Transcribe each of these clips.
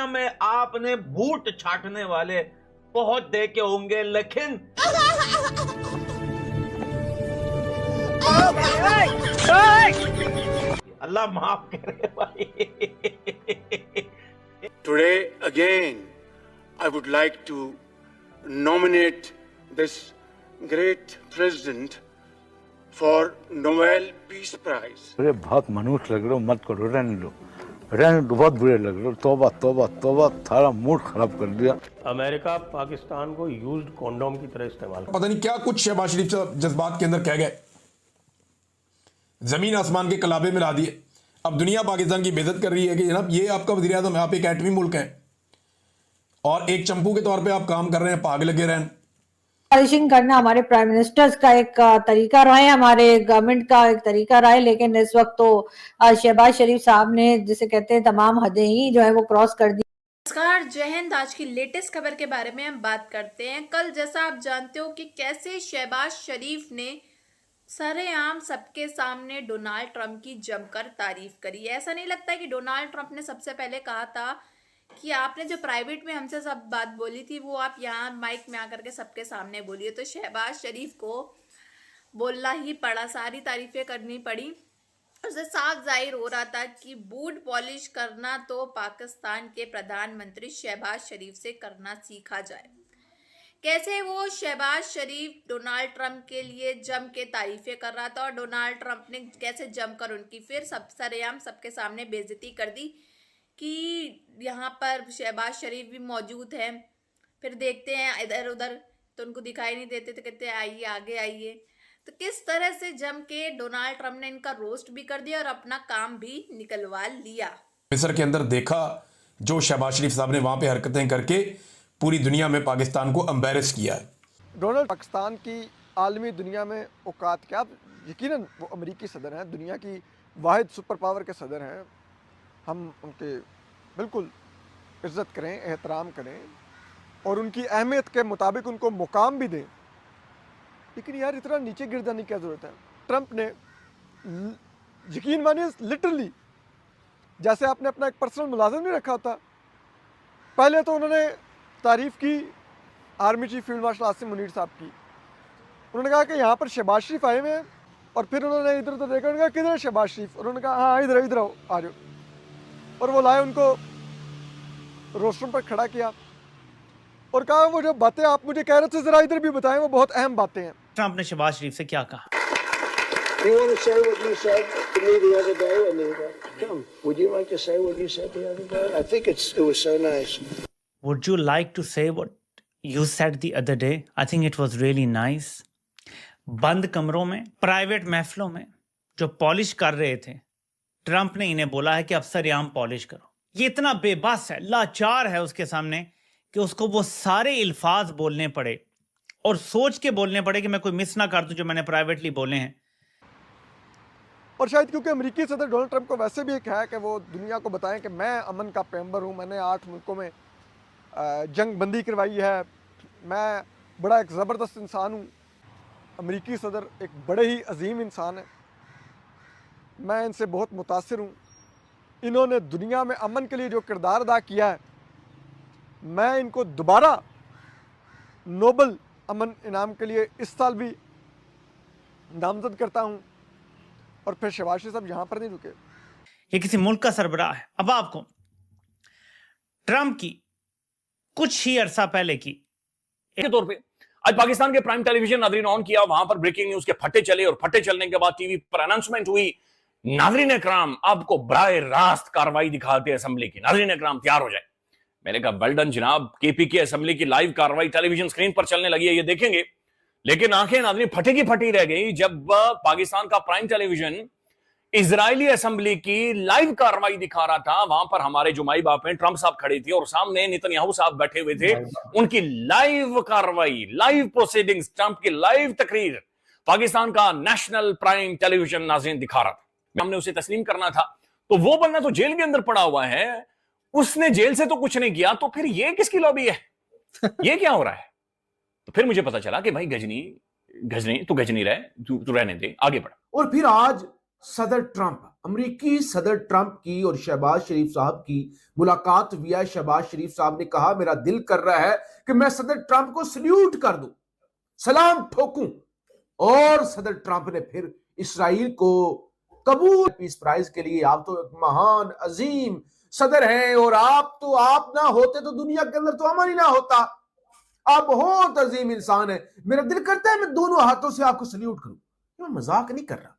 दुनिया में आपने बूट छाटने वाले बहुत देखे होंगे, लेकिन अल्लाह माफ करे भाई। Today again I would like to nominate this great president for Nobel Peace Prize. अरे बहुत मनुष्य लग रहे हो, मत करो, रहने दो, बहुत बुरे लग रहे हो। तौबा तौबा तौबा, सारा मूड खराब कर दिया। अमेरिका पाकिस्तान को यूज्ड कॉन्डोम की तरह इस्तेमाल, पता नहीं क्या कुछ शहबाज शरीफ जज्बात के अंदर कह गए, जमीन आसमान के कलाबे में ला दिए। अब दुनिया पाकिस्तान की बेइज्जत कर रही है कि जनाब ये आपका वज़ीर आज़म है, आप एक एटमी मुल्क हैं और एक चंपू के तौर पे आप काम कर रहे हैं, भाग लगे रहें। पॉलिशिंग करना हमारे प्राइम मिनिस्टर्स का एक तरीका रहा है, हमारे गवर्नमेंट का एक तरीका रहा है, लेकिन इस वक्त तो शहबाज शरीफ साहब ने, जिसे कहते हैं, तमाम हदें ही जो है वो क्रॉस कर दी। नमस्कार, जय हिंद। आज की लेटेस्ट खबर के बारे में हम बात करते हैं। कल जैसा आप जानते हो कि कैसे शहबाज शरीफ ने सरेआम सबके सामने डोनाल्ड ट्रंप की जमकर तारीफ करी। ऐसा नहीं लगता कि डोनाल्ड ट्रंप ने सबसे पहले कहा था कि आपने जो प्राइवेट में हमसे सब बात बोली थी वो आप यहाँ माइक में आकर के सबके सामने बोलिए। तो शहबाज शरीफ को बोलना ही पड़ा, सारी तारीफें करनी पड़ी। उससे साफ जाहिर हो रहा था कि बूट पॉलिश करना तो पाकिस्तान के प्रधानमंत्री शहबाज शरीफ से करना सीखा जाए। कैसे वो शहबाज शरीफ डोनाल्ड ट्रंप के लिए जम के तारीफें कर रहा था और डोनाल्ड ट्रंप ने कैसे जमकर उनकी फिर सब सरेआम सबके सामने बेइज्जती कर दी कि यहाँ पर शहबाज शरीफ भी मौजूद हैं। फिर देखते हैं इधर उधर तो उनको दिखाई नहीं देते, तो कहते हैं आइए आगे आइए। तो किस तरह से जम के डोनाल्ड ट्रंप ने इनका रोस्ट भी कर दिया और अपना काम भी निकलवा लिया। मिस्र के अंदर देखा जो शहबाज शरीफ साहब ने वहां पे हरकतें करके पूरी दुनिया में पाकिस्तान को एम्बैरेस किया है। डोनाल्ड पाकिस्तान की आलमी दुनिया में औकात क्या, यकीनन वो अमेरिकी सदर हैं, दुनिया की वाहिद सुपर पावर के सदर हैं। हम उनके बिल्कुल इज़्ज़त करें, एहतराम करें और उनकी अहमियत के मुताबिक उनको मुकाम भी दें, लेकिन यार इतना नीचे गिर जाने की क्या ज़रूरत है। ट्रंप ने यकीन मानिए लिटरली जैसे आपने अपना एक पर्सनल मुलाजिम नहीं रखा होता। पहले तो उन्होंने तारीफ़ की army chief field marshal Asim Munir साहब की। उन्होंने कहा कि यहाँ पर शहबाज शरीफ आए हुए हैं, और फिर उन्होंने इधर उधर देखा, उन्होंने कहा किधर है शहबाज शरीफ, उन्होंने कहा हाँ इधर इधर आओ, आ जाओ, और वो लाए, उनको रोस्टरूम पर खड़ा किया और कहा वो जो बातें आप मुझे कह रहे थे ज़रा इधर भी बताएं, वो बहुत अहम बातें हैं। ट्रंप ने शहबाज शरीफ से क्या कहा? Do you want to say what you said to me the other day? Come, would you like to say what you said the other day? I think it was so nice. Would you like to say what you said the other day? I think it was really nice. बंद कमरों में, private महफिलों में जो polish कर रहे थे, Trump ने इन्हें बोला है कि अब सरेआम पॉलिश करो। ये इतना बेबस है, लाचार है उसके सामने कि उसको वो सारे अल्फाज बोलने पड़े और सोच के बोलने पड़े कि मैं कोई मिस ना कर दूं जो मैंने प्राइवेटली बोले हैं। और शायद क्योंकि अमेरिकी सदर डोनाल्ड ट्रंप को वैसे भी एक है कि वो दुनिया को बताएं कि मैं अमन का पैगंबर हूँ, मैंने 8 मुल्कों में जंग बंदी करवाई है, मैं बड़ा एक ज़बरदस्त इंसान हूँ। अमेरिकी सदर एक बड़े ही अजीम इंसान है, मैं इनसे बहुत मुतासिर हूँ। इन्होंने दुनिया में अमन के लिए जो किरदार अदा किया है, मैं इनको दोबारा नोबल अमन इनाम के लिए इस साल भी नामजद करता हूँ। और फिर शहबाज शरीफ साहब यहाँ पर नहीं रुके, ये किसी मुल्क का सरबराह है। अब आपको ट्रंप की कुछ ही अरसा पहले की के तौर पे आज पाकिस्तान के प्राइम टेलीविजन नाज़रीन ऑन किया, वहां पर ब्रेकिंग न्यूज के फटे चले और फटे चलने के बाद टीवी पर अनाउंसमेंट हुई। नाज़रीन इकराम आपको बराह रास्त कार्रवाई दिखाते असेंबली की, नाज़रीन इकराम तैयार हो जाए। मैंने कहा वेल डन जनाब, केपीके असेंबली की लाइव कार्रवाई टेलीविजन स्क्रीन पर चलने लगी है, ये देखेंगे। लेकिन आंखें नाज़रीन फटे की फटी रह गई जब पाकिस्तान का प्राइम टेलीविजन इजरायली असेंबली की लाइव कार्रवाई दिखा रहा था। वहां पर हमारे जो माई बाप हैं ट्रंप साहब खड़े थे और सामने नेतन्याहू साहब बैठे हुए थे। उनकी लाइव कार्रवाई, लाइव प्रोसीडिंग्स, ट्रंप की लाइव तकरीर पाकिस्तान का नेशनल प्राइम टेलीविजन नाज़रीन दिखा रहा था। हमने उसे तस्लीम करना था, तो वो बंदा तो जेल के अंदर पड़ा हुआ है, उसने जेल से तो कुछ नहीं किया, तो फिर ये किसकी लॉबी है? ये क्या हो रहा है? तो फिर मुझे पता चला कि भाई गजनी तू गजनी रहे, तू रहने दे, आगे बढ़। और फिर आज सदर ट्रंप, अमेरिकी सदर ट्रंप की और शहबाज शरीफ साहब की मुलाकात हुई है। शहबाज शरीफ साहब ने कहा मेरा दिल कर रहा है कि मैं सदर ट्रंप को सल्यूट कर दूं, सलाम ठोकूं। और सदर ट्रंप ने फिर इसराइल को कबूल पीस प्राइज के लिए। आप तो एक महान अजीम सदर हैं और आप ना होते तो दुनिया के अंदर तो अमन ही ना होता। आप बहुत अजीम इंसान है। मेरा दिल करता है मैं दोनों हाथों से आपको सल्यूट करूं। मैं मजाक नहीं कर रहा,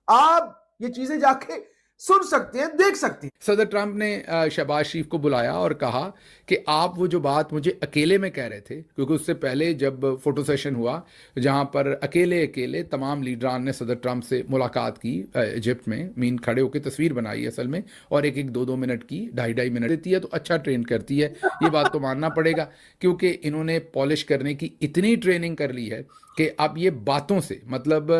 आप ये चीजें जाके सुन सकते हैं, देख सकते हैं। सदर ट्रंप ने शहबाज शरीफ को बुलाया और कहा कि आप वो जो बात मुझे अकेले में कह रहे थे, क्योंकि उससे पहले जब फोटो सेशन हुआ जहां पर अकेले अकेले तमाम लीडरान ने सदर ट्रंप से मुलाकात की इजिप्ट में, मीन खड़े होकर तस्वीर बनाई असल में, और एक एक 2-2 मिनट की 2.5 मिनट देती है तो अच्छा ट्रेन करती है, ये बात तो मानना पड़ेगा, क्योंकि इन्होंने पॉलिश करने की इतनी ट्रेनिंग कर ली है कि अब ये बातों से, मतलब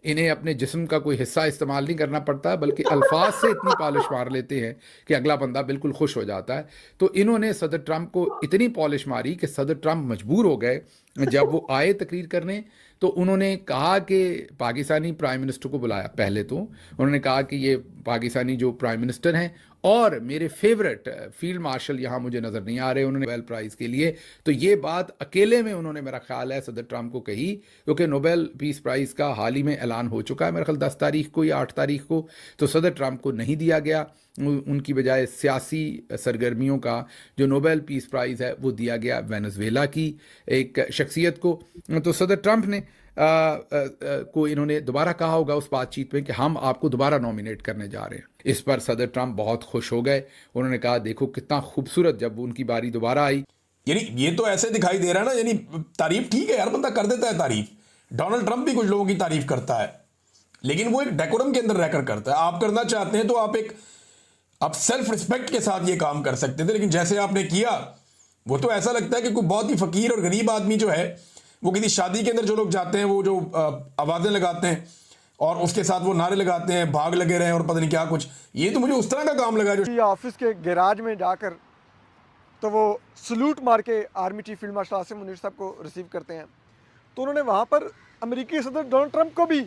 इन्हें अपने जिस्म का कोई हिस्सा इस्तेमाल नहीं करना पड़ता, बल्कि अल्फाज से इतनी पॉलिश मार लेते हैं कि अगला बंदा बिल्कुल खुश हो जाता है। तो इन्होंने सदर ट्रंप को इतनी पॉलिश मारी कि सदर ट्रंप मजबूर हो गए जब वो आए तकरीर करने, तो उन्होंने कहा कि पाकिस्तानी प्राइम मिनिस्टर को बुलाया। पहले तो उन्होंने कहा कि ये पाकिस्तानी जो प्राइम मिनिस्टर हैं और मेरे फेवरेट फील्ड मार्शल यहाँ मुझे नज़र नहीं आ रहे, उन्होंने नोबेल प्राइज़ के लिए। तो ये बात अकेले में उन्होंने, मेरा ख्याल है, सदर ट्रंप को कही, क्योंकि नोबेल पीस प्राइज़ का हाल ही में ऐलान हो चुका है, मेरा ख्याल 10 तारीख को या 8 तारीख को। तो सदर ट्रंप को नहीं दिया गया, उनकी बजाय सियासी सरगर्मियों का जो नोबेल पीस प्राइज़ है वो दिया गया वेनेजुएला की एक शख्सियत को। तो सदर ट्रंप ने को इन्होंने दोबारा कहा होगा उस बातचीत में कि हम आपको दोबारा नॉमिनेट करने जा रहे हैं। इस पर सदर ट्रंप बहुत खुश हो गए। उन्होंने कहा देखो कितना खूबसूरत, जब उनकी बारी दोबारा आई। यानी ये तो ऐसे दिखाई दे रहा है ना, यानी तारीफ ठीक है यार, बंदा कर देता है तारीफ। डोनाल्ड ट्रंप भी कुछ लोगों की तारीफ करता है, लेकिन वो एक डेकोरम के अंदर रहकर करता है। आप करना चाहते हैं तो आप सेल्फ रिस्पेक्ट के साथ ये काम कर सकते थे, लेकिन जैसे आपने किया वो तो ऐसा लगता है कि कोई बहुत ही फकीर और गरीब आदमी जो है, वो किसी शादी के अंदर जो लोग जाते हैं, वो जो आवाज़ें लगाते हैं और उसके साथ वो नारे लगाते हैं, भाग लगे रहे और पता नहीं क्या कुछ, ये तो मुझे उस तरह का काम लगा जो ऑफिस के गैराज में जाकर तो वो सल्यूट मार के army chief field marshal Asim Munir साहब को रिसीव करते हैं। तो उन्होंने वहाँ पर अमेरिकी सदर डोनाल्ड ट्रंप को भी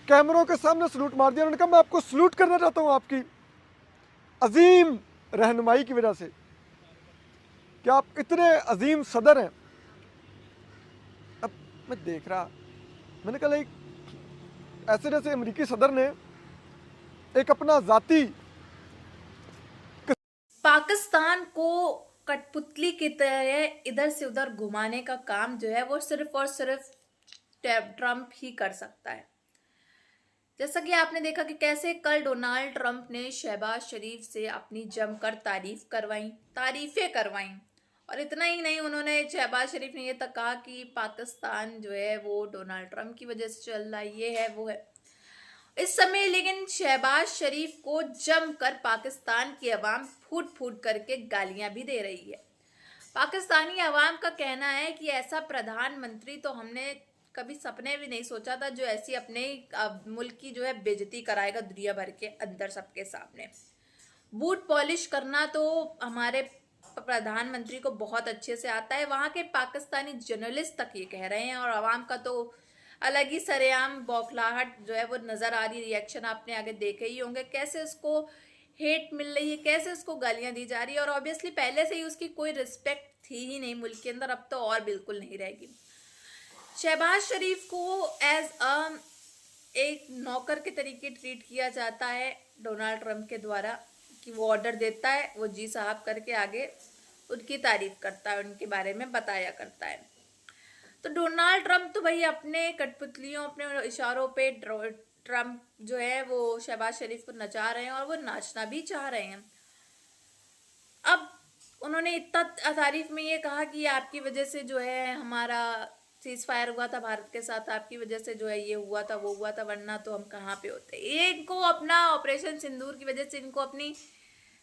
कैमरों के सामने सल्यूट मार दिया। उन्होंने कहा मैं आपको सल्यूट करना चाहता हूँ आपकी अजीम रहनुमाई की वजह से कि आप इतने अजीम सदर हैं। अब मैं देख रहा, मैंने कहा एक ऐसे जैसे अमेरिकी सदर ने एक अपना जाती पाकिस्तान को कठपुतली की तरह इधर से उधर घुमाने का काम जो है वो सिर्फ और सिर्फ ट्रंप ही कर सकता है। जैसा कि आपने देखा कि कैसे कल डोनाल्ड ट्रंप ने शहबाज शरीफ से अपनी जमकर तारीफें करवाई। और इतना ही नहीं, उन्होंने शहबाज शरीफ ने ये तक कहा कि पाकिस्तान जो है वो डोनाल्ड ट्रंप की वजह से चल रहा है, ये है वो है इस समय। लेकिन शहबाज शरीफ को जमकर पाकिस्तान की आवाम फूट फूट करके गालियां भी दे रही है। पाकिस्तानी आवाम का कहना है कि ऐसा प्रधानमंत्री तो हमने कभी सपने भी नहीं सोचा था, जो ऐसी अपने मुल्क की जो है बेइज्जती कराएगा दुनिया भर के अंदर सबके सामने। बूट पॉलिश करना तो हमारे प्रधानमंत्री को बहुत अच्छे से आता है। वहाँ के पाकिस्तानी जर्नलिस्ट तक ये कह रहे हैं और आवाम का तो अलग ही सरेआम बौखलाहट जो है वो नज़र आ रही। रिएक्शन आपने आगे देखे ही होंगे, कैसे उसको हेट मिल रही है, कैसे उसको गालियां दी जा रही है। और ऑब्वियसली पहले से ही उसकी कोई रिस्पेक्ट थी ही नहीं मुल्क के अंदर, अब तो और बिल्कुल नहीं रहेगी। शहबाज शरीफ को एज एक नौकर के तरीके ट्रीट किया जाता है डोनाल्ड ट्रंप के द्वारा, कि वो ऑर्डर देता है, वो जी साहब करके आगे उनकी तारीफ करता है, उनके बारे में बताया करता है। तो डोनाल्ड ट्रंप तो भाई अपने कठपुतलियों, अपने इशारों पे ट्रंप जो है वो शहबाज शरीफ को नचा रहे हैं और वो नाचना भी चाह रहे हैं। अब उन्होंने इतना तारीफ में ये कहा कि आपकी वजह से जो है हमारा सीज फायर हुआ था भारत के साथ, आपकी वजह से जो है ये हुआ था वो हुआ था, वरना तो हम कहाँ पे होते। ये इनको अपना ऑपरेशन सिंदूर की वजह से इनको अपनी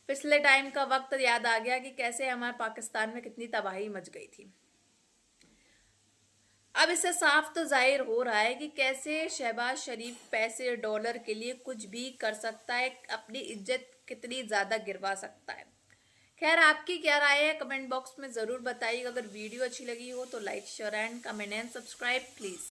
पिछले टाइम का वक्त याद आ गया कि कैसे हमारे पाकिस्तान में कितनी तबाही मच गई थी। अब इससे साफ तो जाहिर हो रहा है कि कैसे शहबाज शरीफ पैसे डॉलर के लिए कुछ भी कर सकता है, अपनी इज्जत कितनी ज़्यादा गिरवा सकता है। खैर, आपकी क्या राय है कमेंट बॉक्स में ज़रूर बताइएगा। अगर वीडियो अच्छी लगी हो तो like share and comment and subscribe please.